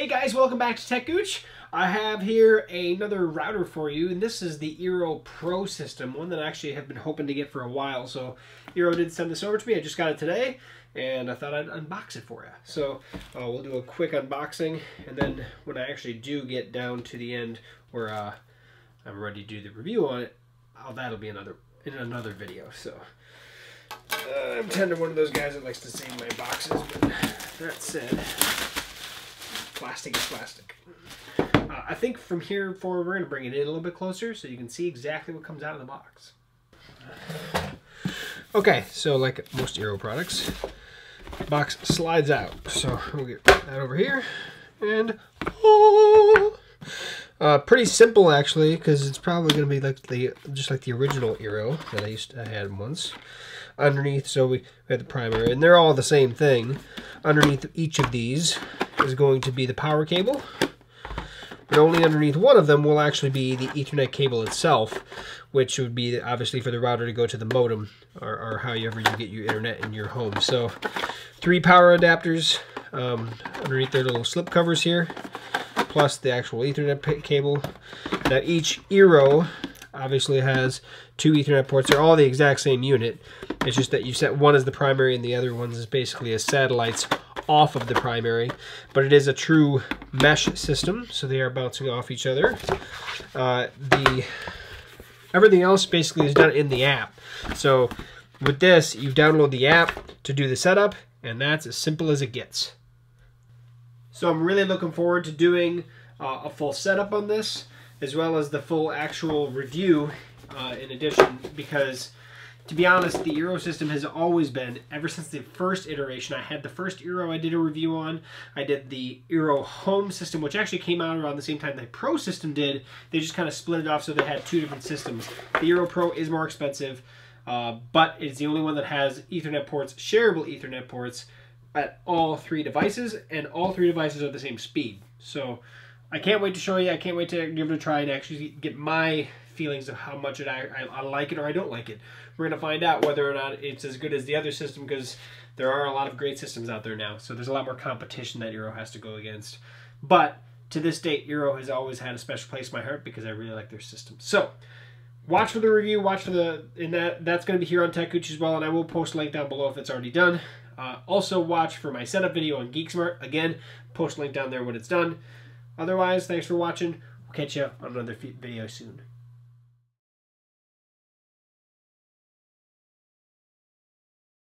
Hey guys, welcome back to techgooch. I have here another router for you, and this is the eero Pro system, one that I actually have been hoping to get for a while. So eero did send this over to me. I just got it today, and I thought I'd unbox it for you. So we'll do a quick unboxing, and then when I actually do get down to the end where I'm ready to do the review on it, that'll be in another video. So I'm kind of one of those guys that likes to save my boxes, but that said, plastic is plastic. I think from here forward, we're going to bring it in a little bit closer so you can see exactly what comes out of the box. Okay, so like most eero products, the box slides out. So we'll get that over here. And pretty simple actually, because it's probably going to be like just like the original eero that I had once. Underneath, so we have the primary, and they're all the same thing. Underneath each of these is going to be the power cable, but only underneath one of them will actually be the Ethernet cable itself, which would be obviously for the router to go to the modem or however you get your internet in your home. So 3 power adapters underneath their little slip covers here, plus the actual Ethernet cable. Now each eero obviously has 2 Ethernet ports. They're all the exact same unit. It's just that you set one as the primary and the other one is basically as satellites off of the primary. But it is a true mesh system, so they are bouncing off each other. Everything else basically is done in the app. So with this, you download the app to do the setup, and that's as simple as it gets. So I'm really looking forward to doing a full setup on this, as well as the full actual review in addition, because to be honest, the eero system has always been, ever since the first iteration. I had the first eero I did a review on. I did the eero Home system, which actually came out around the same time the Pro system did. They just kind of split it off so they had 2 different systems. The eero Pro is more expensive, but it's the only one that has Ethernet ports, shareable Ethernet ports, at all 3 devices, and all 3 devices are the same speed. So I can't wait to show you. I can't wait to give it a try and actually get my feelings of how much I like it or I don't like it. We're going to find out whether or not it's as good as the other system, because there are a lot of great systems out there now. So there's a lot more competition that eero has to go against. But to this date, eero has always had a special place in my heart because I really like their system. So watch for the review, watch for that's going to be here on techgooch as well, and I will post a link down below if it's already done. Also watch for my setup video on GeekSmart. Again, post a link down there when it's done. Otherwise, thanks for watching. We'll catch you on another video soon.